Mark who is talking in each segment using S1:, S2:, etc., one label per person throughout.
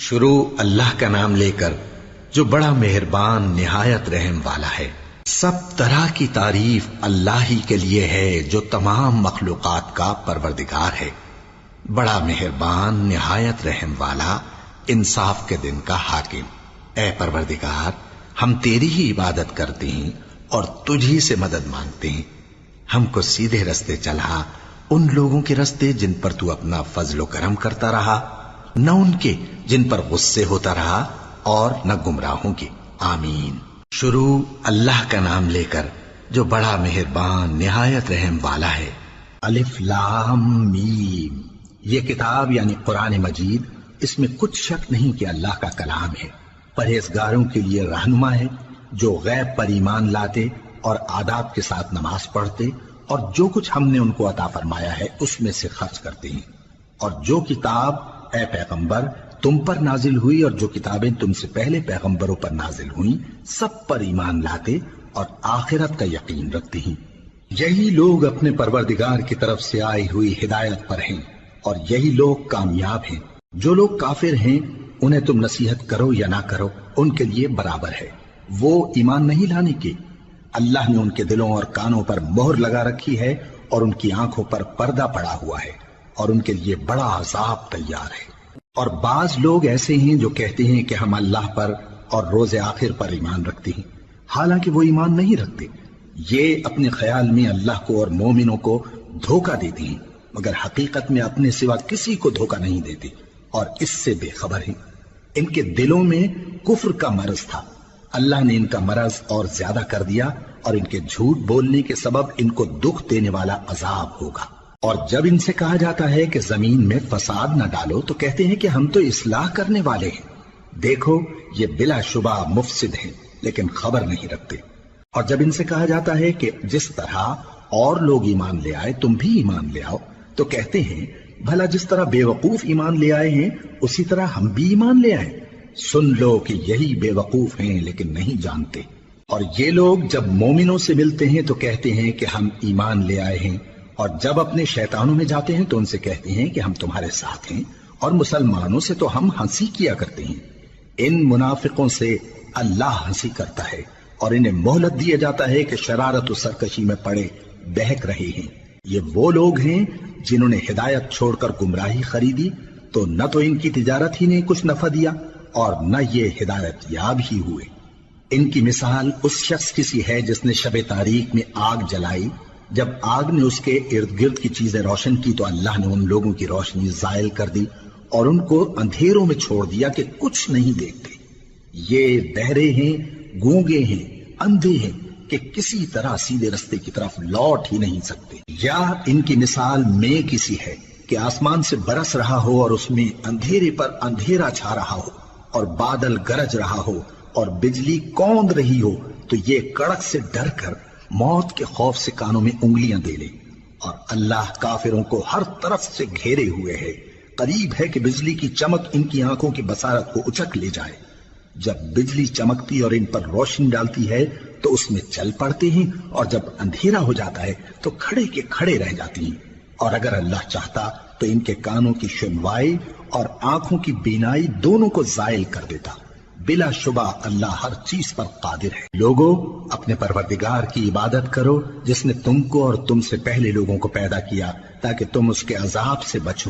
S1: شروع اللہ کا نام لے کر جو بڑا مہربان نہایت رحم والا ہے۔ سب طرح کی تعریف اللہ ہی کے لیے ہے جو تمام مخلوقات کا پروردگار ہے، بڑا مہربان نہایت رحم والا، انصاف کے دن کا حاکم۔ اے پروردگار، ہم تیری ہی عبادت کرتے ہیں اور تجھی سے مدد مانگتے ہیں۔ ہم کو سیدھے رستے چلا، ان لوگوں کے رستے جن پر تو اپنا فضل و کرم کرتا رہا، نہ ان کے جن پر غصے ہوتا رہا، اور نہ گمراہوں کے۔ آمین۔ شروع اللہ کا نام لے کر جو بڑا مہربان نہایت رحم والا ہے۔ الف لام میم۔ یہ کتاب یعنی قرآن مجید، اس میں کچھ شک نہیں کہ اللہ کا کلام ہے، پرہیزگاروں کے لیے رہنما ہے، جو غیب پر ایمان لاتے اور آداب کے ساتھ نماز پڑھتے اور جو کچھ ہم نے ان کو عطا فرمایا ہے اس میں سے خرچ کرتے ہیں، اور جو کتاب اے پیغمبر تم پر نازل ہوئی اور جو کتابیں تم سے پہلے پیغمبروں پر نازل ہوئیں سب پر ایمان لاتے اور آخرت کا یقین رکھتے ہیں۔ یہی لوگ اپنے پروردگار کی طرف سے آئی ہوئی ہدایت پر ہیں اور یہی لوگ کامیاب ہیں۔ جو لوگ کافر ہیں انہیں تم نصیحت کرو یا نہ کرو ان کے لیے برابر ہے، وہ ایمان نہیں لانے کے۔ اللہ نے ان کے دلوں اور کانوں پر مہر لگا رکھی ہے اور ان کی آنکھوں پر پردہ پڑا ہوا ہے اور ان کے لیے بڑا عذاب تیار ہے۔ اور بعض لوگ ایسے ہیں جو کہتے ہیں کہ ہم اللہ پر اور روز آخر پر ایمان رکھتے ہیں، حالانکہ وہ ایمان نہیں رکھتے۔ یہ اپنے خیال میں اللہ کو اور مومنوں کو دھوکہ دیتے ہیں، مگر حقیقت میں اپنے سوا کسی کو دھوکہ نہیں دیتے اور اس سے بے خبر ہیں۔ ان کے دلوں میں کفر کا مرض تھا، اللہ نے ان کا مرض اور زیادہ کر دیا اور ان کے جھوٹ بولنے کے سبب ان کو دکھ دینے والا عذاب ہوگا۔ اور جب ان سے کہا جاتا ہے کہ زمین میں فساد نہ ڈالو تو کہتے ہیں کہ ہم تو اصلاح کرنے والے ہیں۔ دیکھو یہ بلا شبہ مفسد ہیں لیکن خبر نہیں رکھتے۔ اور جب ان سے کہا جاتا ہے کہ جس طرح اور لوگ ایمان لے آئے تم بھی ایمان لے آؤ تو کہتے ہیں بھلا جس طرح بے وقوف ایمان لے آئے ہیں اسی طرح ہم بھی ایمان لے آئیں۔ سن لو کہ یہی بے وقوف ہیں لیکن نہیں جانتے۔ اور یہ لوگ جب مومنوں سے ملتے ہیں تو کہتے ہیں کہ ہم ایمان لے آئے ہیں، اور جب اپنے شیطانوں میں جاتے ہیں تو ان سے کہتے ہیں کہ ہم تمہارے ساتھ ہیں، اور مسلمانوں سے تو ہم ہنسی کیا کرتے ہیں۔ ان منافقوں سے اللہ ہنسی کرتا ہے اور انہیں مہلت دیا جاتا ہے کہ شرارت و سرکشی میں پڑے بہک رہے ہیں۔ یہ وہ لوگ ہیں جنہوں نے ہدایت چھوڑ کر گمراہی خریدی، تو نہ تو ان کی تجارت ہی نے کچھ نفع دیا اور نہ یہ ہدایت یاب ہی ہوئے۔ ان کی مثال اس شخص کی سی ہے جس نے شب تاریک میں آگ جلائی، جب آگ نے اس کے ارد گرد کی چیزیں روشن کی تو اللہ نے ان لوگوں کی روشنی زائل کر دی اور ان کو اندھیروں میں چھوڑ دیا کہ کچھ نہیں دیکھتے۔ یہ بہرے ہیں، گونگے ہیں، اندھے ہیں کہ کسی طرح سیدھے رستے کی طرف لوٹ ہی نہیں سکتے۔ یا ان کی مثال میں کسی ہے کہ آسمان سے برس رہا ہو اور اس میں اندھیرے پر اندھیرا چھا رہا ہو اور بادل گرج رہا ہو اور بجلی کوند رہی ہو، تو یہ کڑک سے ڈر کر موت کے خوف سے کانوں میں انگلیاں دے لے۔ اور اللہ کافروں کو ہر طرف سے گھیرے ہوئے ہے، قریب ہے کہ بجلی کی چمک ان کی آنکھوں کی بصارت کو اچک لے جائے۔ جب بجلی چمکتی اور ان پر روشنی ڈالتی ہے تو اس میں چل پڑتے ہیں، اور جب اندھیرا ہو جاتا ہے تو کھڑے کے کھڑے رہ جاتی ہیں۔ اور اگر اللہ چاہتا تو ان کے کانوں کی سنوائی اور آنکھوں کی بینائی دونوں کو زائل کر دیتا۔ بلا شبہ اللہ ہر چیز پر قادر ہے۔ لوگو اپنے پروردگار کی عبادت کرو جس نے تم کو اور تم سے پہلے لوگوں کو پیدا کیا تاکہ تم اس کے عذاب سے بچو،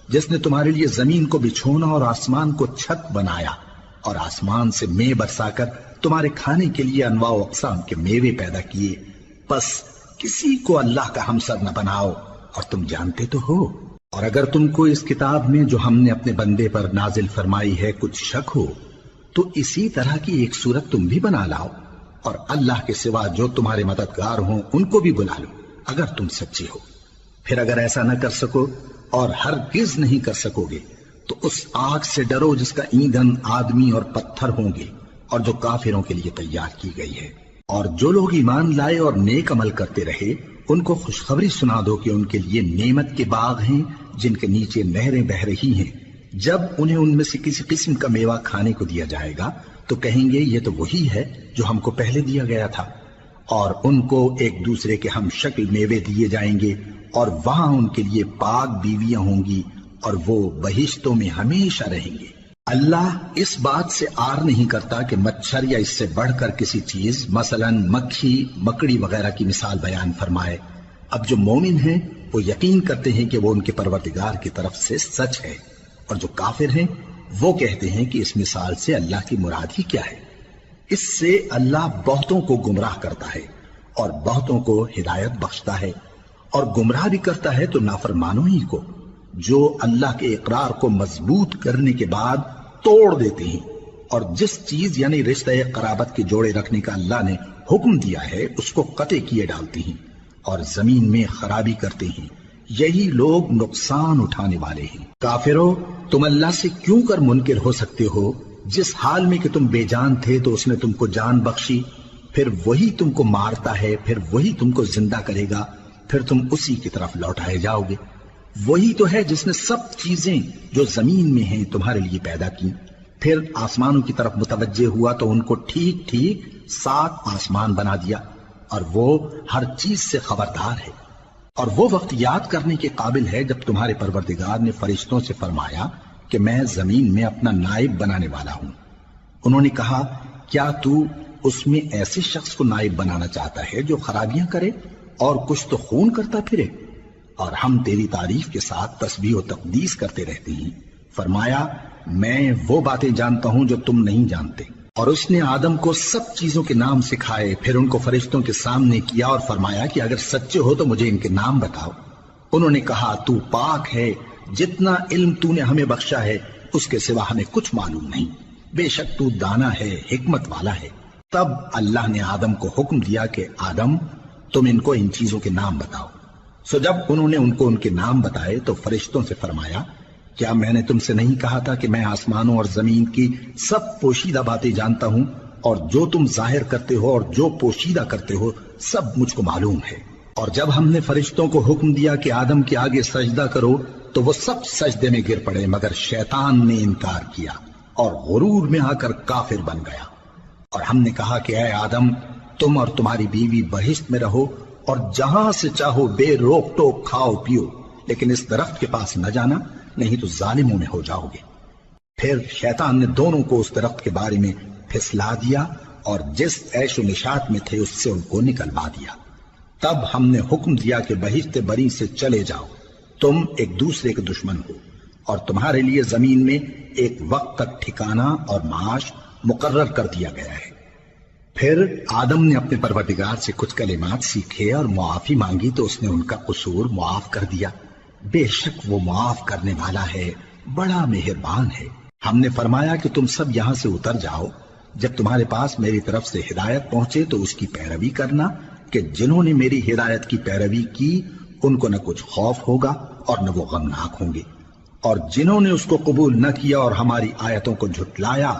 S1: جس نے تمہارے لیے زمین کو بچھونا اور آسمان کو چھت بنایا، اور آسمان سے مے برسا کر تمہارے کھانے کے لیے انواع و اقسام کے میوے پیدا کیے۔ پس کسی کو اللہ کا ہمسر نہ بناؤ، اور تم جانتے تو ہو۔ اور اگر تم کو اس کتاب میں جو ہم نے اپنے بندے پر نازل فرمائی ہے کچھ شک ہو تو اسی طرح کی ایک صورت تم بھی بنا لاؤ، اور اللہ کے سوا جو تمہارے مددگار ہوں ان کو بھی بلا لو اگر تم سچے ہو۔ پھر اگر ایسا نہ کر سکو اور ہرگز نہیں کر سکو گے تو اس آگ سے ڈرو جس کا ایندھن آدمی اور پتھر ہوں گے اور جو کافروں کے لیے تیار کی گئی ہے۔ اور جو لوگ ایمان لائے اور نیک عمل کرتے رہے ان کو خوشخبری سنا دو کہ ان کے لیے نعمت کے باغ ہیں جن کے نیچے نہریں بہہ رہی ہیں۔ جب انہیں ان میں سے کسی قسم کا میوہ کھانے کو دیا جائے گا تو کہیں گے یہ تو وہی ہے جو ہم کو پہلے دیا گیا تھا، اور ان کو ایک دوسرے کے ہم شکل میوے دیے جائیں گے، اور وہاں ان کے لیے پاک بیویاں ہوں گی اور وہ بہشتوں میں ہمیشہ رہیں گے۔ اللہ اس بات سے آر نہیں کرتا کہ مچھر یا اس سے بڑھ کر کسی چیز مثلاً مکھی مکڑی وغیرہ کی مثال بیان فرمائے۔ اب جو مومن ہیں وہ یقین کرتے ہیں کہ وہ ان کے پروردگار کی طرف سے سچ ہے، اور جو کافر ہیں وہ کہتے ہیں کہ اس مثال سے اللہ کی مراد ہی کیا ہے۔ اس سے اللہ بہتوں کو گمراہ کرتا ہے اور بہتوں کو ہدایت بخشتا ہے، اور گمراہ بھی کرتا ہے تو نافرمانوں ہی کو، جو اللہ کے اقرار کو مضبوط کرنے کے بعد توڑ دیتے ہیں، اور جس چیز یعنی رشتہ قرابت کے جوڑے رکھنے کا اللہ نے حکم دیا ہے اس کو قطع کیے ڈالتے ہیں اور زمین میں خرابی کرتے ہیں۔ یہی لوگ نقصان اٹھانے والے ہیں۔ کافرو، تم اللہ سے کیوں کر منکر ہو سکتے ہو؟ جس حال میں کہ تم بے جان تھے تو اس نے تم کو جان بخشی، پھر وہی تم کو مارتا ہے، پھر وہی تم کو زندہ کرے گا، پھر تم اسی کی طرف لوٹائے جاؤ گے۔ وہی تو ہے جس نے سب چیزیں جو زمین میں ہیں تمہارے لیے پیدا کی، پھر آسمانوں کی طرف متوجہ ہوا تو ان کو ٹھیک ٹھیک 7 آسمان بنا دیا، اور وہ ہر چیز سے خبردار ہے۔ اور وہ وقت یاد کرنے کے قابل ہے جب تمہارے پروردگار نے فرشتوں سے فرمایا کہ میں زمین میں اپنا نائب بنانے والا ہوں۔ انہوں نے کہا، کیا تو اس میں ایسے شخص کو نائب بنانا چاہتا ہے جو خرابیاں کرے اور کچھ تو خون کرتا پھرے؟ اور ہم تیری تعریف کے ساتھ تسبیح و تقدیس کرتے رہتے ہیں۔ فرمایا، میں وہ باتیں جانتا ہوں جو تم نہیں جانتے۔ اور اس نے آدم کو سب چیزوں کے نام سکھائے، پھر ان کو فرشتوں کے سامنے کیا اور فرمایا کہ اگر سچے ہو تو مجھے ان کے نام بتاؤ۔ انہوں نے کہا، تو پاک ہے، جتنا علم تو نے ہمیں بخشا ہے اس کے سوا ہمیں کچھ معلوم نہیں، بے شک تو دانا ہے، حکمت والا ہے۔ تب اللہ نے آدم کو حکم دیا کہ آدم، تم ان کو ان چیزوں کے نام بتاؤ۔ سو جب انہوں نے ان کو ان کے نام بتائے تو فرشتوں سے فرمایا، کیا میں نے تم سے نہیں کہا تھا کہ میں آسمانوں اور زمین کی سب پوشیدہ باتیں جانتا ہوں، اور جو تم ظاہر کرتے ہو اور جو پوشیدہ کرتے ہو سب مجھ کو معلوم ہے۔ اور جب ہم نے فرشتوں کو حکم دیا کہ آدم کے آگے سجدہ کرو تو وہ سب سجدے میں گر پڑے مگر شیطان نے انکار کیا اور غرور میں آ کر کافر بن گیا۔ اور ہم نے کہا کہ اے آدم، تم اور تمہاری بیوی بہشت میں رہو اور جہاں سے چاہو بے روک ٹوک کھاؤ پیو، لیکن اس درخت کے پاس نہ جانا، نہیں تو ظالموں میں ہو جاؤ گے۔ پھر شیطان نے دونوں کو اس درخت کے بارے میں پھسلا دیا اور جس عیش و نشاط میں تھے اس سے ان کو نکلوا دیا۔ تب ہم نے حکم دیا کہ بہشت بری سے چلے جاؤ، تم ایک دوسرے کے دشمن ہو، اور تمہارے لیے زمین میں ایک وقت تک ٹھکانہ اور معاش مقرر کر دیا گیا ہے۔ پھر آدم نے اپنے پروردگار سے کچھ کلمات سیکھے اور معافی مانگی تو اس نے ان کا قصور معاف کر دیا۔ بے شک وہ معاف کرنے والا ہے، بڑا مہربان ہے۔ ہم نے فرمایا کہ تم سب یہاں سے اتر جاؤ، جب تمہارے پاس میری طرف سے ہدایت پہنچے تو اس کی پیروی کرنا، کہ جنہوں نے میری ہدایت کی پیروی کی ان کو نہ کچھ خوف ہوگا اور نہ وہ غمناک ہوں گے، اور جنہوں نے اس کو قبول نہ کیا اور ہماری آیتوں کو جھٹلایا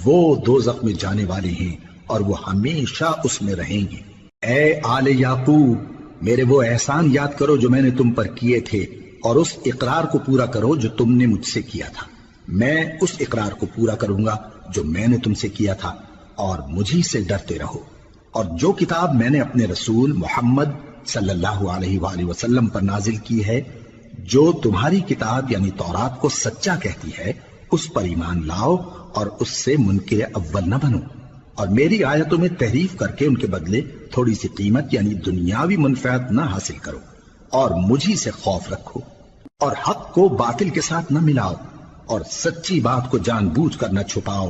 S1: وہ دوزخ میں جانے والے ہیں اور وہ ہمیشہ اس میں رہیں گے۔ اے آل یعقوب، میرے وہ احسان یاد کرو جو میں نے تم پر کیے تھے، اور اس اقرار کو پورا کرو جو تم نے مجھ سے کیا تھا۔ میں اس اقرار کو پورا کروں گا جو میں نے تم سے کیا تھا، اور مجھی سے ڈرتے رہو۔ اور جو کتاب میں نے اپنے رسول محمد صلی اللہ علیہ وآلہ وسلم پر نازل کی ہے، جو تمہاری کتاب یعنی تورات کو سچا کہتی ہے، اس پر ایمان لاؤ اور اس سے منکر اول نہ بنو، اور میری آیتوں میں تحریف کر کے ان کے بدلے تھوڑی سی قیمت یعنی دنیاوی منفعت نہ حاصل کرو، اور مجھی سے خوف رکھو، اور حق کو باطل کے ساتھ نہ ملاؤ، اور سچی بات کو جان بوجھ کر نہ چھپاؤ،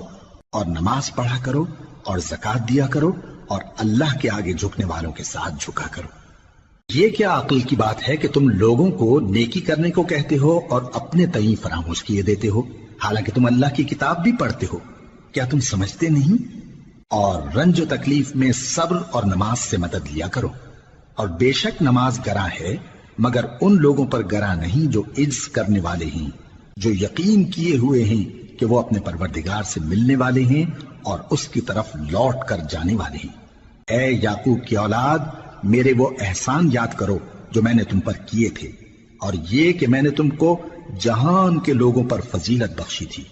S1: اور نماز پڑھا کرو اور زکوٰۃ دیا کرو، اور اللہ کے آگے جھکنے والوں کے ساتھ جھکا کرو۔ یہ کیا عقل کی بات ہے کہ تم لوگوں کو نیکی کرنے کو کہتے ہو اور اپنے تئیں فراموش کیے دیتے ہو، حالانکہ تم اللہ کی کتاب بھی پڑھتے ہو؟ کیا تم سمجھتے نہیں؟ اور رنج و تکلیف میں صبر اور نماز سے مدد لیا کرو، اور بے شک نماز گراں ہے مگر ان لوگوں پر گراں نہیں جو عجز کرنے والے ہیں، جو یقین کیے ہوئے ہیں کہ وہ اپنے پروردگار سے ملنے والے ہیں اور اس کی طرف لوٹ کر جانے والے ہیں۔ اے یعقوب کی اولاد، میرے وہ احسان یاد کرو جو میں نے تم پر کیے تھے، اور یہ کہ میں نے تم کو جہان کے لوگوں پر فضیلت بخشی تھی۔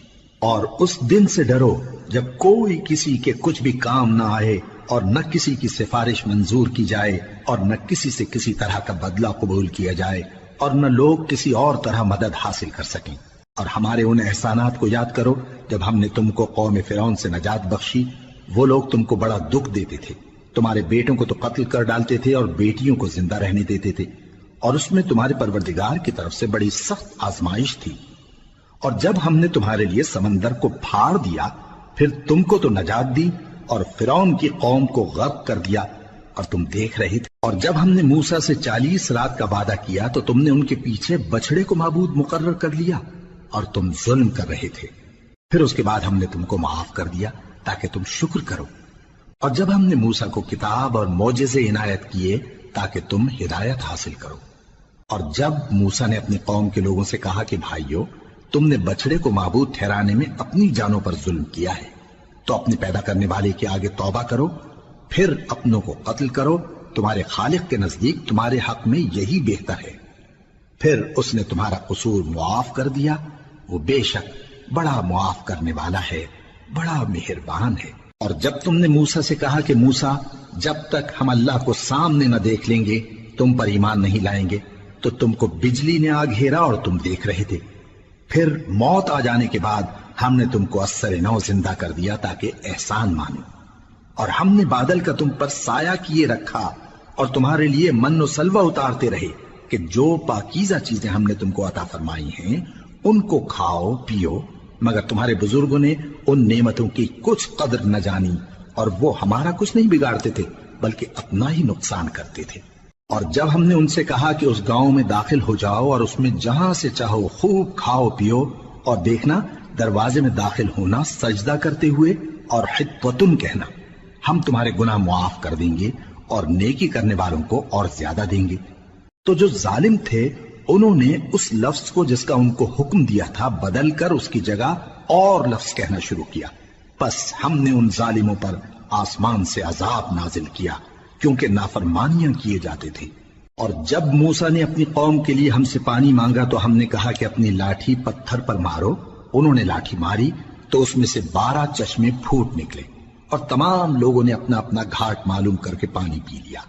S1: اور اس دن سے ڈرو جب کوئی کسی کے کچھ بھی کام نہ آئے، اور نہ کسی کی سفارش منظور کی جائے، اور نہ کسی سے کسی طرح کا بدلہ قبول کیا جائے، اور نہ لوگ کسی اور طرح مدد حاصل کر سکیں۔ اور ہمارے ان احسانات کو یاد کرو جب ہم نے تم کو قوم فرعون سے نجات بخشی، وہ لوگ تم کو بڑا دکھ دیتے تھے، تمہارے بیٹوں کو تو قتل کر ڈالتے تھے اور بیٹیوں کو زندہ رہنے دیتے تھے، اور اس میں تمہارے پروردگار کی طرف سے بڑی سخت آزمائش تھی۔ اور جب ہم نے تمہارے لیے سمندر کو پھاڑ دیا، پھر تم کو تو نجات دی اور فرعون کی قوم کو غرق کر دیا، اور تم دیکھ رہے تھے۔ اور جب ہم نے موسیٰ سے 40 رات کا وعدہ کیا تو تم نے ان کے پیچھے بچڑے کو معبود مقرر کر لیا اور تم ظلم کر رہے تھے۔ پھر اس کے بعد ہم نے تم کو معاف کر دیا تاکہ تم شکر کرو۔ اور جب ہم نے موسیٰ کو کتاب اور معجزے عنایت کیے تاکہ تم ہدایت حاصل کرو۔ اور جب موسیٰ نے اپنی قوم کے لوگوں سے کہا کہ بھائیو، تم نے بچڑے کو معبود ٹھہرانے میں اپنی جانوں پر ظلم کیا ہے، تو اپنے پیدا کرنے والے کے آگے توبہ کرو، پھر اپنوں کو قتل کرو، تمہارے خالق کے نزدیک تمہارے حق میں یہی بہتر ہے۔ پھر اس نے تمہارا قصور معاف کر دیا، وہ بے شک بڑا معاف کرنے والا ہے، بڑا مہربان ہے۔ اور جب تم نے موسیٰ سے کہا کہ موسیٰ، جب تک ہم اللہ کو سامنے نہ دیکھ لیں گے تم پر ایمان نہیں لائیں گے، تو تم کو بجلی نے آ گھیرا اور تم دیکھ رہے تھے۔ پھر موت آ جانے کے بعد ہم نے تم کو اثر نو زندہ کر دیا تاکہ احسان مانو۔ اور ہم نے بادل کا تم پر سایہ کیے رکھا اور تمہارے لیے من و سلوہ اتارتے رہے کہ جو پاکیزہ چیزیں ہم نے تم کو عطا فرمائی ہیں ان کو کھاؤ پیو، مگر تمہارے بزرگوں نے ان نعمتوں کی کچھ قدر نہ جانی، اور وہ ہمارا کچھ نہیں بگاڑتے تھے بلکہ اپنا ہی نقصان کرتے تھے۔ اور جب ہم نے ان سے کہا کہ اس گاؤں میں داخل ہو جاؤ اور اس میں جہاں سے چاہو خوب کھاؤ پیو، اور دیکھنا دروازے میں داخل ہونا سجدہ کرتے ہوئے اور حطوتن کہنا، ہم تمہارے گناہ معاف کر دیں گے اور نیکی کرنے والوں کو اور زیادہ دیں گے۔ تو جو ظالم تھے انہوں نے اس لفظ کو جس کا ان کو حکم دیا تھا بدل کر اس کی جگہ اور لفظ کہنا شروع کیا، پس ہم نے ان ظالموں پر آسمان سے عذاب نازل کیا کیونکہ نافرمانیاں کیے جاتے تھے۔ اور جب موسیٰ نے اپنی قوم کے لیے ہم سے پانی مانگا تو ہم نے کہا کہ اپنی لاٹھی پتھر پر مارو۔ انہوں نے لاٹھی ماری تو اس میں سے 12 چشمے پھوٹ نکلے اور تمام لوگوں نے اپنا اپنا گھاٹ معلوم کر کے پانی پی لیا۔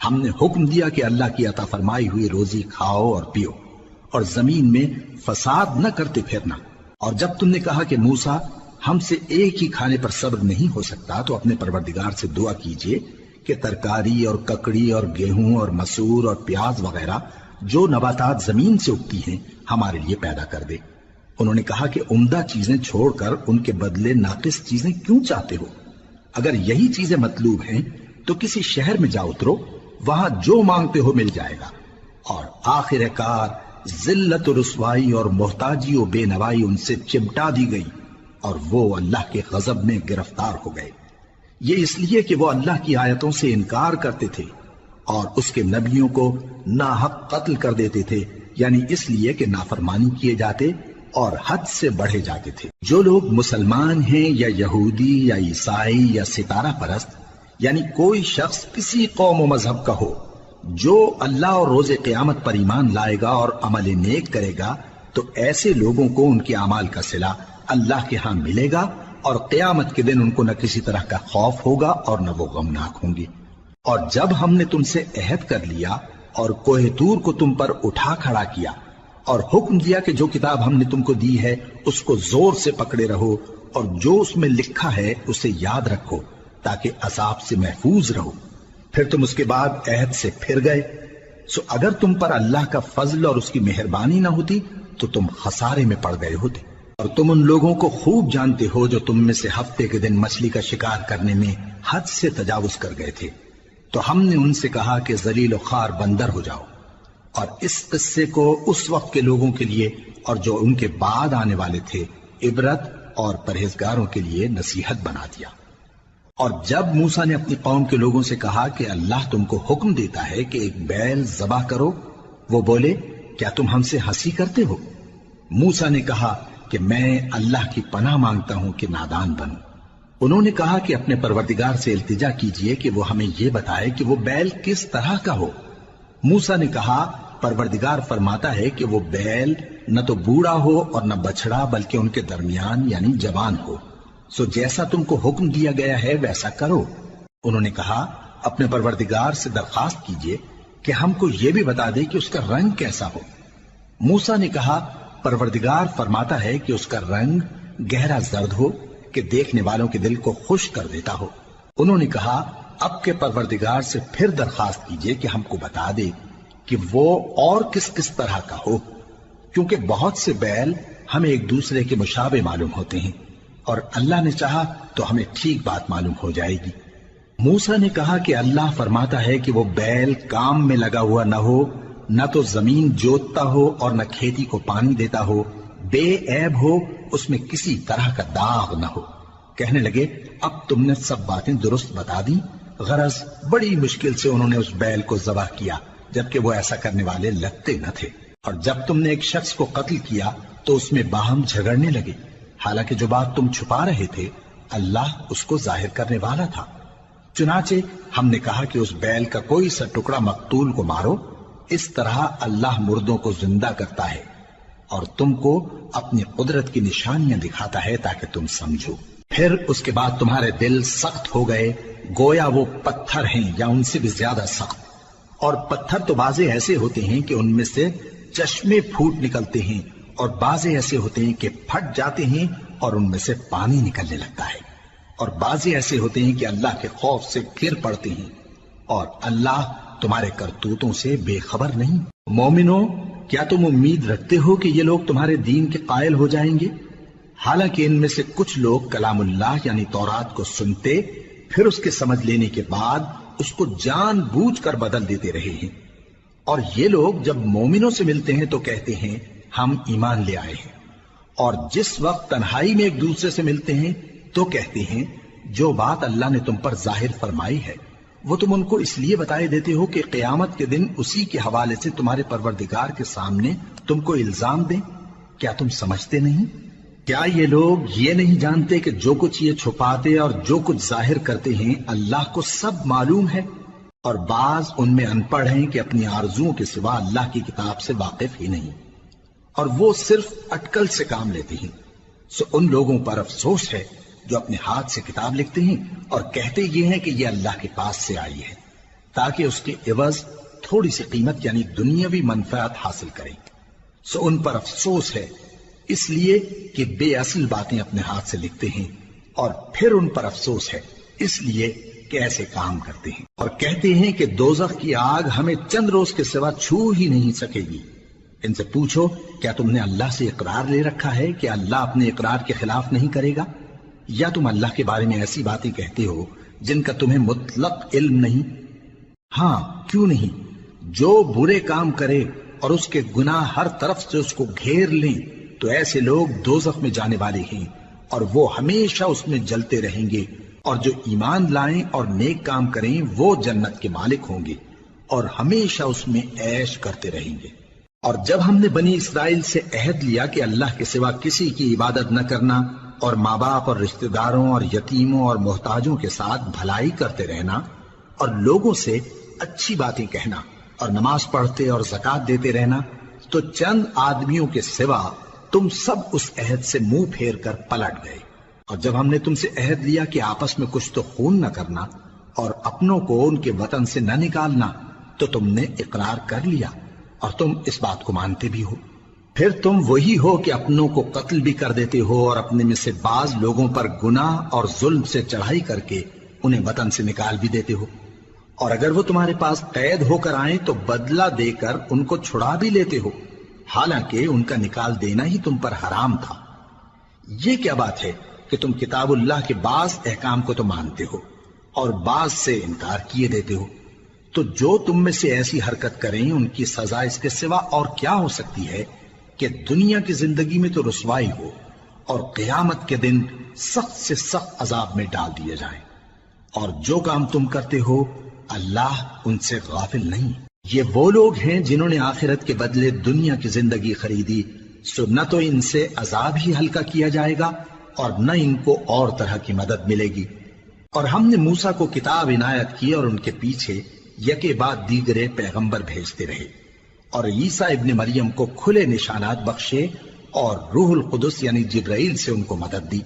S1: ہم نے حکم دیا کہ اللہ کی عطا فرمائی ہوئی روزی کھاؤ اور پیو اور زمین میں فساد نہ کرتے پھرنا۔ اور جب تم نے کہا کہ موسیٰ ہم سے ایک ہی کھانے پر صبر نہیں ہو سکتا تو اپنے پروردگار سے دعا کیجئے کہ ترکاری اور ککڑی اور گیہوں اور مسور اور پیاز وغیرہ جو نباتات زمین سے اگتی ہیں ہمارے لیے پیدا کر دے۔ انہوں نے کہا کہ عمدہ چیزیں چھوڑ کر ان کے بدلے ناقص چیزیں کیوں چاہتے ہو؟ اگر یہی چیزیں مطلوب ہیں تو کسی شہر میں جا اترو، وہاں جو مانگتے ہو مل جائے گا۔ اور آخر کار ذلت و رسوائی اور محتاجی و بے نوائی ان سے چمٹا دی گئی اور وہ اللہ کے غضب میں گرفتار ہو گئے، یہ اس لیے کہ وہ اللہ کی آیتوں سے انکار کرتے تھے اور اس کے نبیوں کو ناحق قتل کر دیتے تھے، یعنی اس لیے کہ نافرمانی کیے جاتے اور حد سے بڑھے جاتے تھے۔ جو لوگ مسلمان ہیں یا یہودی یا عیسائی یا ستارہ پرست، یعنی کوئی شخص کسی قوم و مذہب کا ہو، جو اللہ اور روز قیامت پر ایمان لائے گا اور عمل نیک کرے گا تو ایسے لوگوں کو ان کے اعمال کا صلہ اللہ کے ہاں ملے گا، اور قیامت کے دن ان کو نہ کسی طرح کا خوف ہوگا اور نہ وہ غمناک ہوں گے۔ اور جب ہم نے تم سے عہد کر لیا اور کوہ طور کو تم پر اٹھا کھڑا کیا اور حکم دیا کہ جو کتاب ہم نے تم کو دی ہے اس کو زور سے پکڑے رہو اور جو اس میں لکھا ہے اسے یاد رکھو تاکہ عذاب سے محفوظ رہو، پھر تم اس کے بعد عہد سے پھر گئے، سو اگر تم پر اللہ کا فضل اور اس کی مہربانی نہ ہوتی تو تم خسارے میں پڑ گئے ہوتے۔ اور تم ان لوگوں کو خوب جانتے ہو جو تم میں سے ہفتے کے دن مچھلی کا شکار کرنے میں حد سے تجاوز کر گئے تھے، تو ہم نے ان سے کہا کہ ذلیل و خوار بندر ہو جاؤ، اور اس قصے کو اس وقت کے لوگوں کے لیے اور جو ان کے بعد آنے والے تھے عبرت اور پرہیزگاروں کے لیے نصیحت بنا دیا۔ اور جب موسیٰ نے اپنی قوم کے لوگوں سے کہا کہ اللہ تم کو حکم دیتا ہے کہ ایک بیل ذبح کرو، وہ بولے کیا تم ہم سے ہنسی کرتے ہو؟ موسیٰ نے کہا کہ میں اللہ کی پناہ مانگتا ہوں کہ نادان بنوں۔ انہوں نے کہا کہ اپنے پروردگار سے التجا کیجئے کہ وہ ہمیں یہ بتائے کہ وہ بیل کس طرح کا ہو۔ موسیٰ نے کہا پروردگار فرماتا ہے کہ وہ بیل نہ تو بوڑھا ہو اور نہ بچڑا بلکہ ان کے درمیان یعنی جوان ہو، سو جیسا تم کو حکم دیا گیا ہے ویسا کرو۔ انہوں نے کہا اپنے پروردگار سے درخواست کیجئے کہ ہم کو یہ بھی بتا دے کہ اس کا رنگ کیسا ہو۔ موسیٰ نے کہا پروردگار فرماتا ہے کہ اس کا رنگ گہرا زرد ہو کہ دیکھنے والوں کے دل کو خوش کر دیتا ہو۔ انہوں نے کہا اب کے پروردگار سے پھر درخواست کیجئے کہ ہم کو بتا دے کہ وہ اور کس کس طرح کا ہو، کیونکہ بہت سے بیل ہمیں ایک دوسرے کے مشابہ معلوم ہوتے ہیں، اور اللہ نے چاہا تو ہمیں ٹھیک بات معلوم ہو جائے گی۔ موسیٰ نے کہا کہ اللہ فرماتا ہے کہ وہ بیل کام میں لگا ہوا نہ ہو، نہ تو زمین جوتتا ہو اور نہ کھیتی کو پانی دیتا ہو، بے عیب ہو، اس میں کسی طرح کا داغ نہ ہو۔ کہنے لگے اب تم نے سب باتیں درست بتا دی۔ غرض بڑی مشکل سے انہوں نے اس بیل کو ذبح کیا، جبکہ وہ ایسا کرنے والے لگتے نہ تھے۔ اور جب تم نے ایک شخص کو قتل کیا تو اس میں باہم جھگڑنے لگے، حالانکہ جو بات تم چھپا رہے تھے اللہ اس کو ظاہر کرنے والا تھا۔ چنانچہ ہم نے کہا کہ اس بیل کا کوئی سا ٹکڑا مقتول کو مارو، اس طرح اللہ مردوں کو زندہ کرتا ہے اور تم کو اپنی قدرت کی نشانیاں دکھاتا ہے تاکہ تم سمجھو۔ پھر اس کے بعد تمہارے دل سخت ہو گئے گویا وہ پتھر ہیں یا ان سے بھی زیادہ سخت، اور پتھر تو بعضے ایسے ہوتے ہیں کہ ان میں سے چشمے پھوٹ نکلتے ہیں، اور بعضے ایسے ہوتے ہیں کہ پھٹ جاتے ہیں اور ان میں سے پانی نکلنے لگتا ہے، اور بعضے ایسے ہوتے ہیں کہ اللہ کے خوف سے گر پڑتے ہیں، اور اللہ تمہارے کرتوتوں سے بے خبر نہیں۔ مومنو، کیا تم امید رکھتے ہو کہ یہ لوگ تمہارے دین کے قائل ہو جائیں گے؟ حالانکہ ان میں سے کچھ لوگ کلام اللہ یعنی تورات کو سنتے پھر اس کے سمجھ لینے کے بعد اس کو جان بوجھ کر بدل دیتے رہے ہیں، اور یہ لوگ جب مومنوں سے ملتے ہیں تو کہتے ہیں ہم ایمان لے آئے ہیں، اور جس وقت تنہائی میں ایک دوسرے سے ملتے ہیں تو کہتے ہیں جو بات اللہ نے تم پر ظاہر فرمائی ہے وہ تم ان کو اس لیے بتائے دیتے ہو کہ قیامت کے دن اسی کے حوالے سے تمہارے پروردگار کے سامنے تم کو الزام دیں۔ کیا تم سمجھتے نہیں؟ کیا یہ لوگ یہ نہیں جانتے کہ جو کچھ یہ چھپاتے اور جو کچھ ظاہر کرتے ہیں اللہ کو سب معلوم ہے؟ اور بعض ان میں ان پڑھ ہیں کہ اپنی آرزوؤں کے سوا اللہ کی کتاب سے واقف ہی نہیں، اور وہ صرف اٹکل سے کام لیتے ہیں۔ سو ان لوگوں پر افسوس ہے جو اپنے ہاتھ سے کتاب لکھتے ہیں اور کہتے یہ ہیں کہ یہ اللہ کے پاس سے آئی ہے تاکہ اس کے عوض تھوڑی سی قیمت یعنی دنیاوی منفعت حاصل کریں۔ سو ان پر افسوس ہے اس لیے کہ بے اصل باتیں اپنے ہاتھ سے لکھتے ہیں، اور پھر ان پر افسوس ہے اس لیے کہ ایسے کام کرتے ہیں، اور کہتے ہیں کہ دوزخ کی آگ ہمیں چند روز کے سوا چھو ہی نہیں سکے گی۔ ان سے پوچھو کیا تم نے اللہ سے اقرار لے رکھا ہے کہ اللہ اپنے اقرار کے خلاف نہیں کرے گا، یا تم اللہ کے بارے میں ایسی باتیں کہتے ہو جن کا تمہیں مطلق علم نہیں؟ ہاں کیوں نہیں، جو برے کام کرے اور اس کے گناہ ہر طرف سے اس کو گھیر لیں تو ایسے لوگ دوزخ میں جانے والے ہیں اور وہ ہمیشہ اس میں جلتے رہیں گے، اور جو ایمان لائیں اور نیک کام کریں وہ جنت کے مالک ہوں گے اور ہمیشہ اس میں عیش کرتے رہیں گے۔ اور جب ہم نے بنی اسرائیل سے عہد لیا کہ اللہ کے سوا کسی کی عبادت نہ کرنا اور ماں باپ اور رشتہ داروں اور یتیموں اور محتاجوں کے ساتھ بھلائی کرتے رہنا اور لوگوں سے اچھی باتیں کہنا اور نماز پڑھتے اور زکوٰۃ دیتے رہنا، تو چند آدمیوں کے سوا تم سب اس عہد سے منہ پھیر کر پلٹ گئے۔ اور جب ہم نے تم سے عہد لیا کہ آپس میں کچھ تو خون نہ کرنا اور اپنوں کو ان کے وطن سے نہ نکالنا، تو تم نے اقرار کر لیا اور تم اس بات کو مانتے بھی ہو۔ پھر تم وہی ہو کہ اپنوں کو قتل بھی کر دیتے ہو اور اپنے میں سے بعض لوگوں پر گناہ اور ظلم سے چڑھائی کر کے انہیں وطن سے نکال بھی دیتے ہو، اور اگر وہ تمہارے پاس قید ہو کر آئیں تو بدلہ دے کر ان کو چھڑا بھی لیتے ہو، حالانکہ ان کا نکال دینا ہی تم پر حرام تھا۔ یہ کیا بات ہے کہ تم کتاب اللہ کے بعض احکام کو تو مانتے ہو اور بعض سے انکار کیے دیتے ہو؟ تو جو تم میں سے ایسی حرکت کریں ان کی سزا اس کے سوا اور کیا ہو سکتی ہے کہ دنیا کی زندگی میں تو رسوائی ہو اور قیامت کے دن سخت سے سخت عذاب میں ڈال دیے جائیں۔ اور جو کام تم کرتے ہو اللہ ان سے غافل نہیں۔ یہ وہ لوگ ہیں جنہوں نے آخرت کے بدلے دنیا کی زندگی خریدی، سو نہ تو ان سے عذاب ہی ہلکا کیا جائے گا اور نہ ان کو اور طرح کی مدد ملے گی۔ اور ہم نے موسیٰ کو کتاب عنایت کی اور ان کے پیچھے یکے بعد دیگرے پیغمبر بھیجتے رہے، اور عیسیٰ ابن مریم کو کھلے نشانات بخشے اور روح القدس یعنی جبرائیل سے ان کو مدد دی۔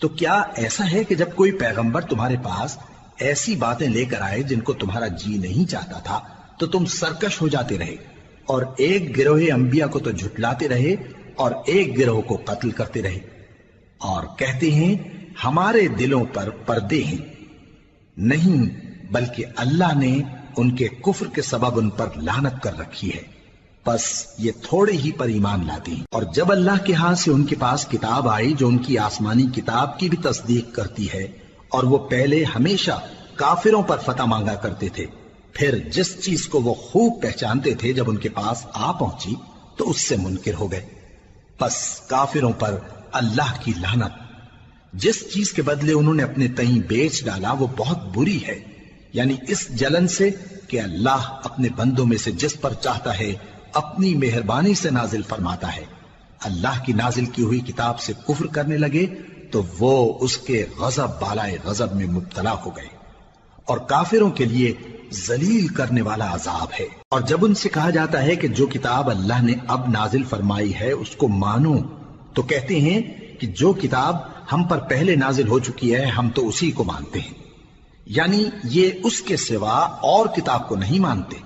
S1: تو کیا ایسا ہے کہ جب کوئی پیغمبر تمہارے پاس ایسی باتیں لے کر آئے جن کو تمہارا جی نہیں چاہتا تھا تو تم سرکش ہو جاتے رہے، اور ایک گروہ انبیاء کو تو جھٹلاتے رہے اور ایک گروہ کو قتل کرتے رہے؟ اور کہتے ہیں ہمارے دلوں پر پردے ہیں، نہیں بلکہ اللہ نے ان کے کفر کے سبب ان پر لعنت کر رکھی ہے، بس یہ تھوڑے ہی پر ایمان لاتے ہیں۔ اور جب اللہ کے ہاں سے ان کے پاس کتاب آئی جو ان کی آسمانی کتاب کی بھی تصدیق کرتی ہے، اور وہ پہلے ہمیشہ کافروں پر فتح مانگا کرتے تھے، پھر جس چیز کو وہ خوب پہچانتے تھے جب ان کے پاس آ پہنچی تو اس سے منکر ہو گئے، بس کافروں پر اللہ کی لعنت۔ جس چیز کے بدلے انہوں نے اپنے تئیں بیچ ڈالا وہ بہت بری ہے، یعنی اس جلن سے کہ اللہ اپنے بندوں میں سے جس پر چاہتا ہے اپنی مہربانی سے نازل فرماتا ہے۔ اللہ کی نازل کی ہوئی کتاب سے کفر کرنے لگے تو وہ اس کے غضب بالائے غضب میں مبتلا ہو گئے، اور کافروں کے لیے ذلیل کرنے والا عذاب ہے۔ اور جب ان سے کہا جاتا ہے کہ جو کتاب اللہ نے اب نازل فرمائی ہے اس کو مانو، تو کہتے ہیں کہ جو کتاب ہم پر پہلے نازل ہو چکی ہے ہم تو اسی کو مانتے ہیں، یعنی یہ اس کے سوا اور کتاب کو نہیں مانتے،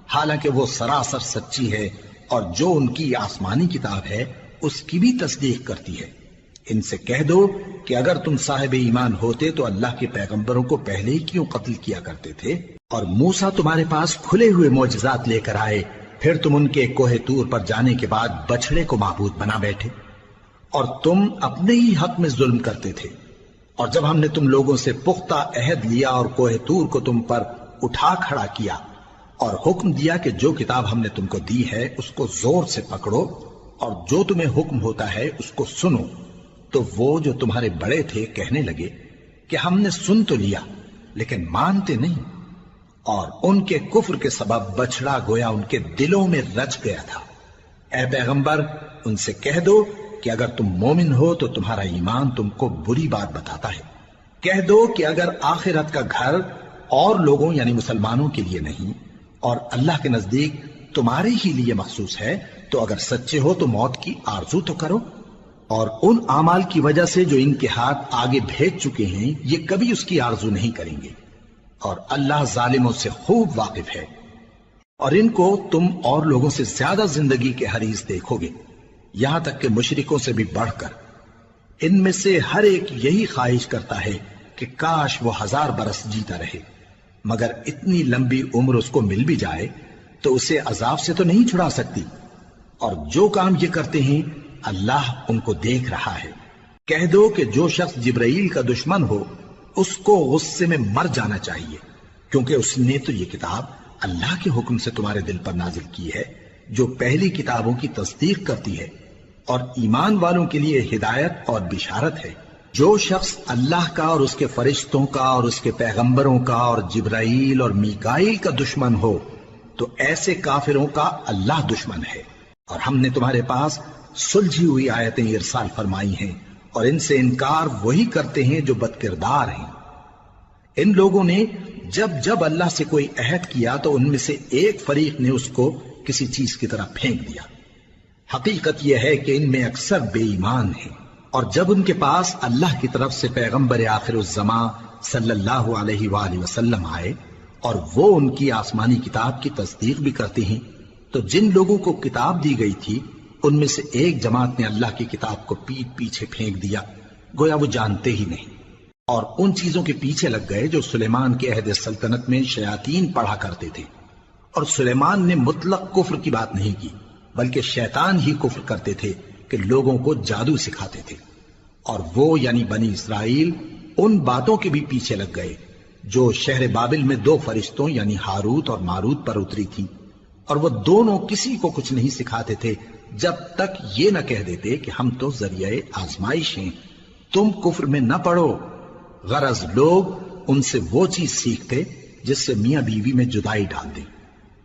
S1: حالانکہ وہ سراسر سچی ہے، اور جو ان کی آسمانی کتاب ہے اس کی بھی تصدیق کرتی ہے۔ ان سے کہہ دو کہ اگر تم صاحب ایمان ہوتے تو اللہ کے پیغمبروں کو پہلے ہی کیوں قتل کیا کرتے تھے؟ اور موسیٰ تمہارے پاس کھلے ہوئے معجزات لے کر آئے، پھر تم ان کے کوہ طور پر جانے کے بعد بچڑے کو معبود بنا بیٹھے، اور تم اپنے ہی حق میں ظلم کرتے تھے۔ اور جب ہم نے تم لوگوں سے پختہ عہد لیا اور کوہ طور کو تم پر اٹھا کھڑا کیا اور حکم دیا کہ جو کتاب ہم نے تم کو دی ہے اس کو زور سے پکڑو اور جو تمہیں حکم ہوتا ہے اس کو سنو، تو وہ جو تمہارے بڑے تھے کہنے لگے کہ ہم نے سن تو لیا لیکن مانتے نہیں، اور ان کے کفر کے سبب بچڑا گویا ان کے دلوں میں رچ گیا تھا۔ اے پیغمبر ان سے کہہ دو کہ اگر تم مومن ہو تو تمہارا ایمان تم کو بری بات بتاتا ہے۔ کہہ دو کہ اگر آخرت کا گھر اور لوگوں یعنی مسلمانوں کے لیے نہیں اور اللہ کے نزدیک تمہارے ہی لیے مخصوص ہے تو اگر سچے ہو تو موت کی آرزو تو کرو، اور ان اعمال کی وجہ سے جو ان کے ہاتھ آگے بھیج چکے ہیں یہ کبھی اس کی آرزو نہیں کریں گے، اور اللہ ظالموں سے خوب واقف ہے۔ اور ان کو تم اور لوگوں سے زیادہ زندگی کے حریص دیکھو گے، یہاں تک کہ مشرکوں سے بھی بڑھ کر۔ ان میں سے ہر ایک یہی خواہش کرتا ہے کہ کاش وہ 1000 برس جیتا رہے، مگر اتنی لمبی عمر اس کو مل بھی جائے تو اسے عذاب سے تو نہیں چھڑا سکتی، اور جو کام یہ کرتے ہیں اللہ ان کو دیکھ رہا ہے۔ کہہ دو کہ جو شخص جبرائیل کا دشمن ہو اس کو غصے میں مر جانا چاہیے، کیونکہ اس نے تو یہ کتاب اللہ کے حکم سے تمہارے دل پر نازل کی ہے جو پہلی کتابوں کی تصدیق کرتی ہے، اور ایمان والوں کے لیے ہدایت اور بشارت ہے۔ جو شخص اللہ کا اور اس کے فرشتوں کا اور اس کے پیغمبروں کا اور جبرائیل اور میکائیل کا دشمن ہو تو ایسے کافروں کا اللہ دشمن ہے۔ اور ہم نے تمہارے پاس سلجھی ہوئی آیتیں ارسال فرمائی ہیں، اور ان سے انکار وہی کرتے ہیں جو بد کردار ہیں۔ ان لوگوں نے جب جب اللہ سے کوئی عہد کیا تو ان میں سے ایک فریق نے اس کو کسی چیز کی طرح پھینک دیا۔ حقیقت یہ ہے کہ ان میں اکثر بے ایمان ہیں، اور جب ان کے پاس اللہ کی طرف سے پیغمبر آخر الزماں صلی اللہ علیہ وآلہ وسلم آئے اور وہ ان کی آسمانی کتاب کی تصدیق بھی کرتے ہیں، تو جن لوگوں کو کتاب دی گئی تھی ان میں سے ایک جماعت نے اللہ کی کتاب کو پیٹ پیچھے پھینک دیا، گویا وہ جانتے ہی نہیں، اور ان چیزوں کے پیچھے لگ گئے جو سلیمان کے عہد سلطنت میں شیاطین پڑھا کرتے تھے۔ اور سلیمان نے مطلق کفر کی بات نہیں کی، بلکہ شیطان ہی کفر کرتے تھے کہ لوگوں کو جادو سکھاتے تھے، اور وہ یعنی بنی اسرائیل ان باتوں کے بھی پیچھے لگ گئے جو شہر بابل میں 2 فرشتوں یعنی ہاروت اور ماروت پر اتری تھی، اور وہ دونوں کسی کو کچھ نہیں سکھاتے تھے جب تک یہ نہ کہہ دیتے کہ ہم تو ذریعہ آزمائش ہیں، تم کفر میں نہ پڑو۔ غرض لوگ ان سے وہ چیز سیکھتے جس سے میاں بیوی میں جدائی ڈال دیں،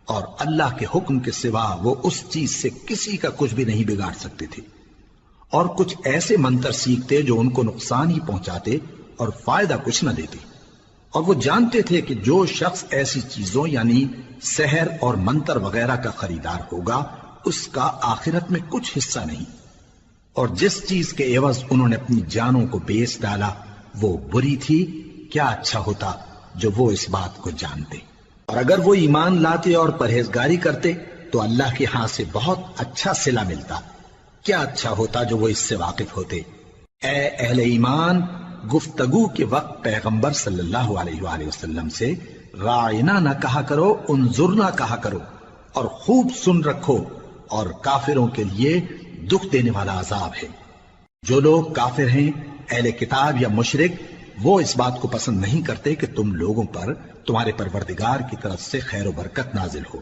S1: اور اللہ کے حکم کے سوا وہ اس چیز سے کسی کا کچھ بھی نہیں بگاڑ سکتے تھے، اور کچھ ایسے منتر سیکھتے جو ان کو نقصان ہی پہنچاتے اور فائدہ کچھ نہ دیتے، اور وہ جانتے تھے کہ جو شخص ایسی چیزوں یعنی سحر اور منتر وغیرہ کا خریدار ہوگا اس کا آخرت میں کچھ حصہ نہیں، اور جس چیز کے عوض انہوں نے اپنی جانوں کو بیچ ڈالا وہ بری تھی، کیا اچھا ہوتا جو وہ اس بات کو جانتے۔ اور اگر وہ ایمان لاتے اور پرہیزگاری کرتے تو اللہ کے ہاں سے بہت اچھا صلہ ملتا، کیا اچھا ہوتا جو وہ اس سے واقف ہوتے۔ اے اہل ایمان، گفتگو کے وقت پیغمبر صلی اللہ علیہ وآلہ وسلم سے رائنا نہ کہا کرو، انظرنا کہا کرو، اور خوب سن رکھو، اور کافروں کے لیے دکھ دینے والا عذاب ہے۔ جو لوگ کافر ہیں، اہل کتاب یا مشرک، وہ اس بات کو پسند نہیں کرتے کہ تم لوگوں پر تمہارے پروردگار کی طرف سے خیر و برکت نازل ہو،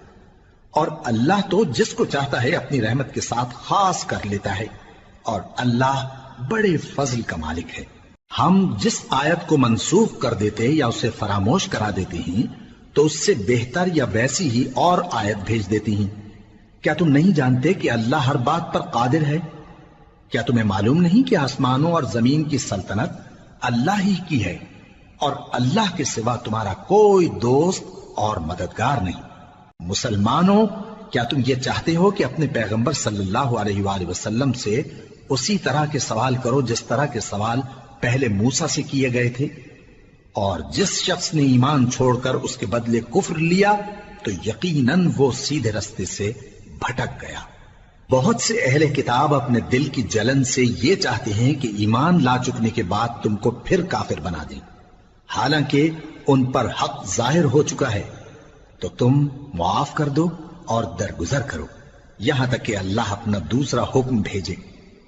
S1: اور اللہ تو جس کو چاہتا ہے اپنی رحمت کے ساتھ خاص کر لیتا ہے، اور اللہ بڑے فضل کا مالک ہے۔ ہم جس آیت کو منسوخ کر دیتے یا اسے فراموش کرا دیتے ہیں تو اس سے بہتر یا ویسی ہی اور آیت بھیج دیتی ہیں۔ کیا تم نہیں جانتے کہ اللہ ہر بات پر قادر ہے؟ کیا تمہیں معلوم نہیں کہ آسمانوں اور زمین کی سلطنت اللہ ہی کی ہے، اور اللہ کے سوا تمہارا کوئی دوست اور مددگار نہیں؟ مسلمانوں، کیا تم یہ چاہتے ہو کہ اپنے پیغمبر صلی اللہ علیہ وآلہ وسلم سے اسی طرح کے سوال کرو جس طرح کے سوال پہلے موسیٰ سے کیے گئے تھے؟ اور جس شخص نے ایمان چھوڑ کر اس کے بدلے کفر لیا تو یقیناً وہ سیدھے رستے سے بھٹک گیا۔ بہت سے اہل کتاب اپنے دل کی جلن سے یہ چاہتے ہیں کہ ایمان لا چکنے کے بعد تم کو پھر کافر بنا دیں، حالانکہ ان پر حق ظاہر ہو چکا ہے۔ تو تم معاف کر دو اور درگزر کرو یہاں تک کہ اللہ اپنا دوسرا حکم بھیجے۔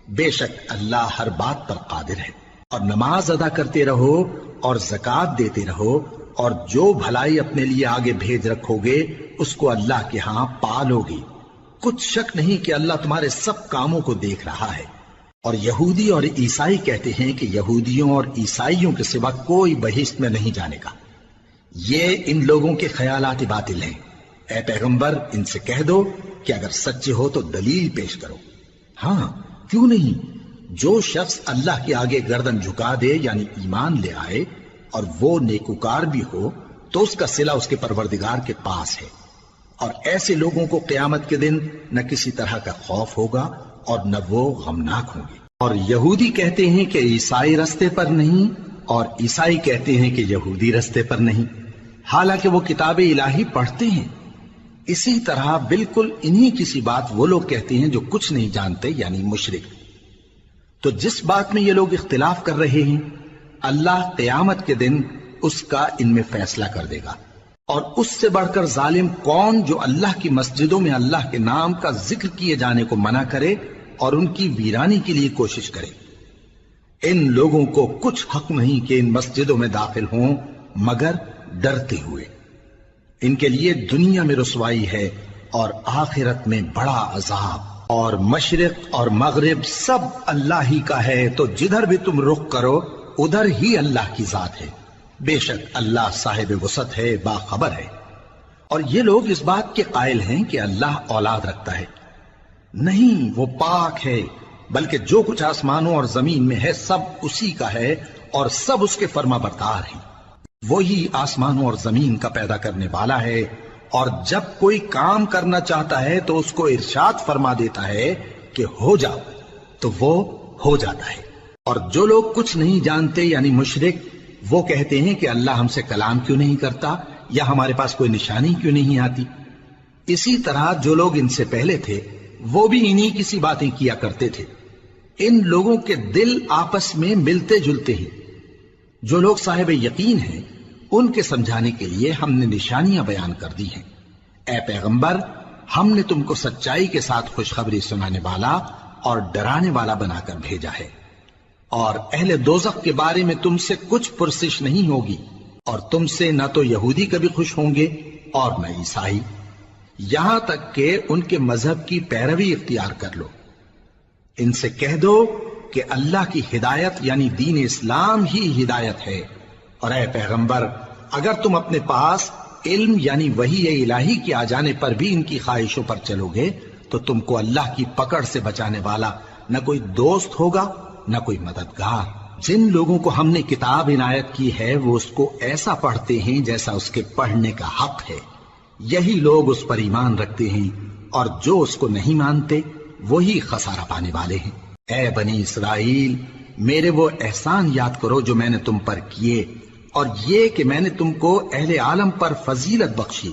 S1: بے شک اللہ ہر بات پر قادر ہے۔ اور نماز ادا کرتے رہو اور زکوٰۃ دیتے رہو، اور جو بھلائی اپنے لیے آگے بھیج رکھو گے اس کو اللہ کے ہاں پالو گے۔ کچھ شک نہیں کہ اللہ تمہارے سب کاموں کو دیکھ رہا ہے۔ اور یہودی اور عیسائی کہتے ہیں کہ یہودیوں اور عیسائیوں کے سوا کوئی بہشت میں نہیں جانے گا۔ یہ ان لوگوں کے خیالات باطل ہیں۔ اے پیغمبر، ان سے کہہ دو کہ اگر سچے ہو تو دلیل پیش کرو۔ ہاں، کیوں نہیں؟ جو شخص اللہ کے آگے گردن جھکا دے یعنی ایمان لے آئے اور وہ نیکوکار بھی ہو تو اس کا صلہ اس کے پروردگار کے پاس ہے، اور ایسے لوگوں کو قیامت کے دن نہ کسی طرح کا خوف ہوگا اور نہ وہ غمناک ہوں گے۔ اور یہودی کہتے ہیں کہ عیسائی رستے پر نہیں، اور عیسائی کہتے ہیں کہ یہودی رستے پر نہیں، حالانکہ وہ کتاب الہی پڑھتے ہیں۔ اسی طرح بالکل انہی کسی بات وہ لوگ کہتے ہیں جو کچھ نہیں جانتے یعنی مشرک۔ تو جس بات میں یہ لوگ اختلاف کر رہے ہیں اللہ قیامت کے دن اس کا ان میں فیصلہ کر دے گا۔ اور اس سے بڑھ کر ظالم کون جو اللہ کی مسجدوں میں اللہ کے نام کا ذکر کیے جانے کو منع کرے اور ان کی ویرانی کے لیے کوشش کرے۔ ان لوگوں کو کچھ حق نہیں کہ ان مسجدوں میں داخل ہوں مگر ڈرتے ہوئے۔ ان کے لیے دنیا میں رسوائی ہے اور آخرت میں بڑا عذاب۔ اور مشرق اور مغرب سب اللہ ہی کا ہے، تو جدھر بھی تم رخ کرو ادھر ہی اللہ کی ذات ہے۔ بے شک اللہ صاحب وسعت ہے، باخبر ہے۔ اور یہ لوگ اس بات کے قائل ہیں کہ اللہ اولاد رکھتا ہے۔ نہیں، وہ پاک ہے، بلکہ جو کچھ آسمانوں اور زمین میں ہے سب اسی کا ہے، اور سب اس کے فرما بردار ہیں۔ وہی آسمانوں اور زمین کا پیدا کرنے والا ہے، اور جب کوئی کام کرنا چاہتا ہے تو اس کو ارشاد فرما دیتا ہے کہ ہو جا، تو وہ ہو جاتا ہے۔ اور جو لوگ کچھ نہیں جانتے یعنی مشرک، وہ کہتے ہیں کہ اللہ ہم سے کلام کیوں نہیں کرتا، یا ہمارے پاس کوئی نشانی کیوں نہیں آتی۔ اسی طرح جو لوگ ان سے پہلے تھے وہ بھی انہی کسی باتیں کیا کرتے تھے۔ ان لوگوں کے دل آپس میں ملتے جلتے ہیں۔ جو لوگ صاحب یقین ہیں ان کے سمجھانے کے لیے ہم نے نشانیاں بیان کر دی ہیں۔ اے پیغمبر، ہم نے تم کو سچائی کے ساتھ خوشخبری سنانے والا اور ڈرانے والا بنا کر بھیجا ہے، اور اہل دوزخ کے بارے میں تم سے کچھ پرسش نہیں ہوگی، اور تم سے نہ تو یہودی کبھی خوش ہوں گے اور نہ عیسائی، یہاں تک کہ ان کے مذہب کی پیروی اختیار کر لو۔ ان سے کہہ دو کہ اللہ کی ہدایت یعنی دین اسلام ہی ہدایت ہے، اور اے پیغمبر اگر تم اپنے پاس علم یعنی وحی الہی کے آ جانے پر بھی ان کی خواہشوں پر چلو گے تو تم کو اللہ کی پکڑ سے بچانے والا نہ کوئی دوست ہوگا نہ کوئی مددگار۔ جن لوگوں کو ہم نے کتاب عنایت کی ہے وہ اس کو ایسا پڑھتے ہیں جیسا اس کے پڑھنے کا حق ہے، یہی لوگ اس پر ایمان رکھتے ہیں، اور جو اس کو نہیں مانتے وہی خسارہ پانے والے ہیں۔ اے بنی اسرائیل، میرے وہ احسان یاد کرو جو میں نے تم پر کیے، اور یہ کہ میں نے تم کو اہل عالم پر فضیلت بخشی۔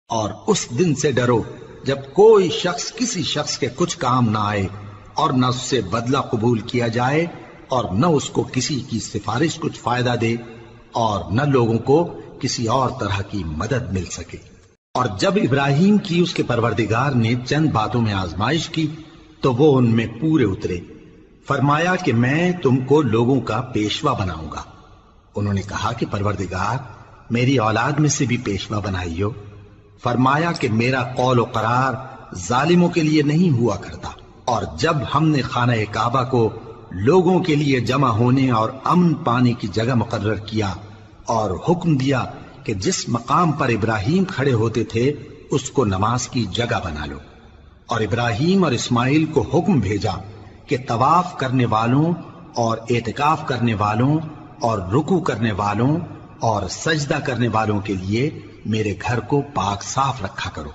S1: اور اس دن سے ڈرو جب کوئی شخص کسی شخص کے کچھ کام نہ آئے اور نہ اس سے بدلہ قبول کیا جائے، اور نہ اس کو کسی کی سفارش کچھ فائدہ دے اور نہ لوگوں کو کسی اور طرح کی مدد مل سکے۔ اور جب ابراہیم کی اس کے پروردگار نے چند باتوں میں آزمائش کی تو وہ ان میں پورے اترے۔ فرمایا کہ میں تم کو لوگوں کا پیشوا بناؤں گا۔ انہوں نے کہا کہ پروردگار میری اولاد میں سے بھی پیشوا بنائیو۔ فرمایا کہ میرا قول و قرار ظالموں کے لیے نہیں ہوا کرتا۔ اور جب ہم نے خانہ کعبہ کو لوگوں کے لیے جمع ہونے اور امن پانے کی جگہ مقرر کیا اور حکم دیا کہ جس مقام پر ابراہیم کھڑے ہوتے تھے اس کو نماز کی جگہ بنا لو، اور ابراہیم اور اسماعیل کو حکم بھیجا کہ طواف کرنے والوں اور اعتکاف کرنے والوں اور رکوع کرنے والوں اور سجدہ کرنے والوں کے لیے میرے گھر کو پاک صاف رکھا کرو۔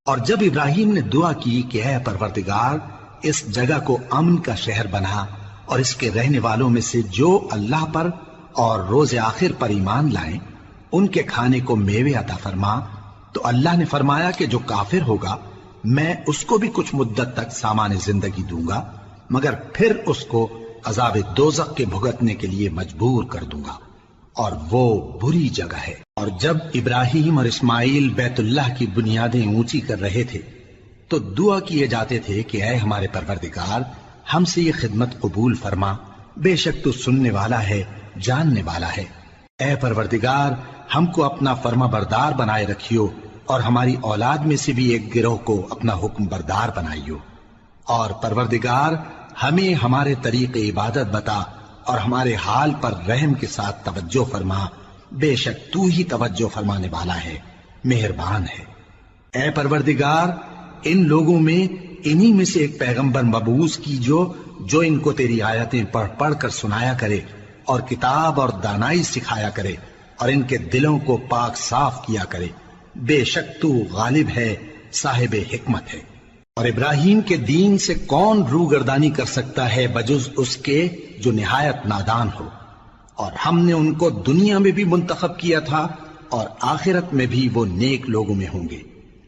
S1: اور جب ابراہیم نے دعا کی کہ اے پروردگار اس جگہ کو امن کا شہر بنا اور اس کے رہنے والوں میں سے جو اللہ پر اور روز آخر پر ایمان لائیں ان کے کھانے کو میوے عطا فرما، تو اللہ نے فرمایا کہ جو کافر ہوگا میں اس کو بھی کچھ مدت تک سامان زندگی دوں گا، مگر پھر اس کو عذاب دوزخ کے بھگتنے کے لیے مجبور کر دوں گا، اور وہ بری جگہ ہے۔ اور جب ابراہیم اور اسماعیل بیت اللہ کی بنیادیں اونچی کر رہے تھے تو دعا کیے جاتے تھے کہ اے ہمارے پروردگار ہم سے یہ خدمت قبول فرما، بے شک تو سننے والا ہے، جاننے والا ہے۔ اے پروردگار ہم کو اپنا فرما بردار بنائے رکھیو، اور ہماری اولاد میں سے بھی ایک گروہ کو اپنا حکم بردار بنائیو، اور پروردگار ہمیں ہمارے طریق عبادت بتا اور ہمارے حال پر رحم کے ساتھ توجہ فرما، بے شک تو ہی توجہ فرمانے والا ہے، مہربان ہے۔ اے پروردگار ان لوگوں میں انہی میں سے ایک پیغمبر مبعوث کیجو جو ان کو تیری آیتیں پڑھ پڑھ کر سنایا کرے اور کتاب اور دانائی سکھایا کرے اور ان کے دلوں کو پاک صاف کیا کرے، بے شک تو غالب ہے، صاحب حکمت ہے۔ اور ابراہیم کے دین سے کون روگردانی کر سکتا ہے بجز اس کے جو نہایت نادان ہو، اور ہم نے ان کو دنیا میں بھی منتخب کیا تھا اور آخرت میں بھی وہ نیک لوگوں میں ہوں گے۔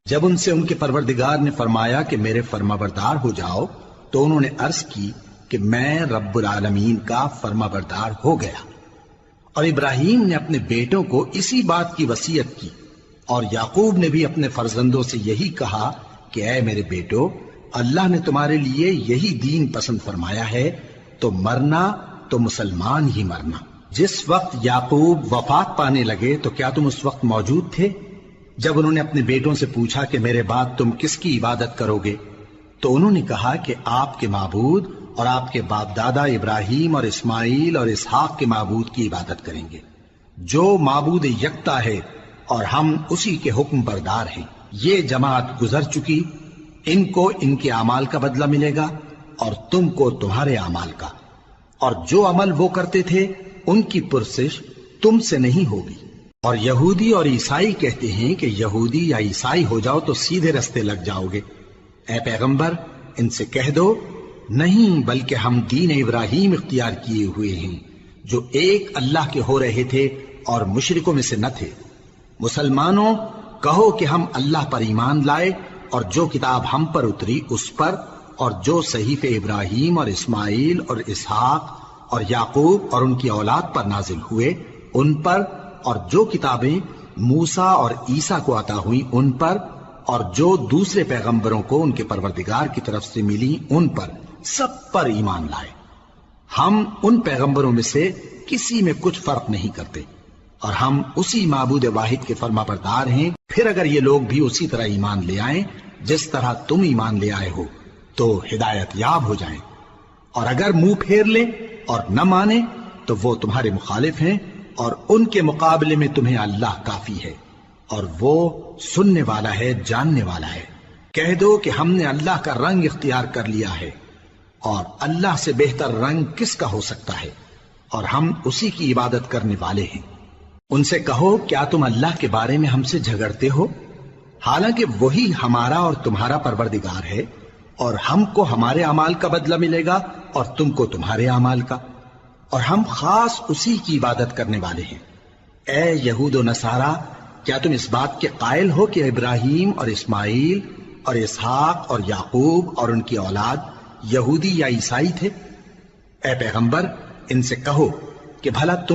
S1: جب ان سے ان کے پروردگار نے فرمایا کہ میرے فرما بردار ہو جاؤ تو انہوں نے عرض کی کہ میں رب العالمین کا فرما بردار ہو گیا۔ اور ابراہیم نے اپنے بیٹوں کو اسی بات کی وصیت کی، اور یعقوب نے بھی اپنے فرزندوں سے یہی کہا کہ اے میرے بیٹو اللہ نے تمہارے لیے یہی دین پسند فرمایا ہے، تو مرنا تو مسلمان ہی مرنا۔ جس وقت یعقوب وفات پانے لگے تو کیا تم اس وقت موجود تھے جب انہوں نے اپنے بیٹوں سے پوچھا کہ میرے بعد تم کس کی عبادت کرو گے؟ تو انہوں نے کہا کہ آپ کے معبود اور آپ کے باپ دادا ابراہیم اور اسماعیل اور اسحاق کے معبود کی عبادت کریں گے، جو معبود یکتا ہے اور ہم اسی کے حکم بردار ہیں۔ یہ جماعت گزر چکی، ان کو ان کے اعمال کا بدلہ ملے گا اور تم کو تمہارے اعمال کا، اور جو عمل وہ کرتے تھے ان کی پرسش تم سے نہیں ہوگی۔ اور یہودی اور عیسائی کہتے ہیں کہ یہودی یا عیسائی ہو جاؤ تو سیدھے رستے لگ جاؤ گے۔ اے پیغمبر ان سے کہہ دو نہیں، بلکہ ہم دین ابراہیم اختیار کیے ہوئے ہیں جو ایک اللہ کے ہو رہے تھے اور مشرکوں میں سے نہ تھے۔ مسلمانوں کہو کہ ہم اللہ پر ایمان لائے اور جو کتاب ہم پر اتری اس پر، اور جو صحیفے ابراہیم اور اسماعیل اور اسحاق اور یعقوب اور ان کی اولاد پر نازل ہوئے ان پر، اور جو کتابیں موسیٰ اور عیسیٰ کو عطا ہوئیں ان پر، اور جو دوسرے پیغمبروں کو ان کے پروردگار کی طرف سے ملی ان پر، سب پر ایمان لائے۔ ہم ان پیغمبروں میں سے کسی میں کچھ فرق نہیں کرتے، اور ہم اسی معبود واحد کے فرما بردار ہیں۔ پھر اگر یہ لوگ بھی اسی طرح ایمان لے آئیں جس طرح تم ایمان لے آئے ہو تو ہدایت یاب ہو جائیں، اور اگر منہ پھیر لیں اور نہ مانیں تو وہ تمہارے مخالف ہیں، اور ان کے مقابلے میں تمہیں اللہ کافی ہے، اور وہ سننے والا ہے، جاننے والا ہے۔ کہہ دو کہ ہم نے اللہ کا رنگ اختیار کر لیا ہے، اور اللہ سے بہتر رنگ کس کا ہو سکتا ہے، اور ہم اسی کی عبادت کرنے والے ہیں۔ ان سے کہو کیا تم اللہ کے بارے میں ہم سے جھگڑتے ہو، حالانکہ وہی ہمارا اور تمہارا پروردگار ہے، اور ہم کو ہمارے اعمال کا بدلہ ملے گا اور تم کو تمہارے اعمال کا، اور ہم خاص اسی کی عبادت کرنے والے ہیں۔ اے یہود و نصارا کیا تم اس بات کے قائل ہو کہ ابراہیم اور اسماعیل اور اسحاق اور یعقوب اور ان کی اولاد یہودی یا عیسائی تھے؟ اے پیغمبر ان سے کہو کہ بھلا تم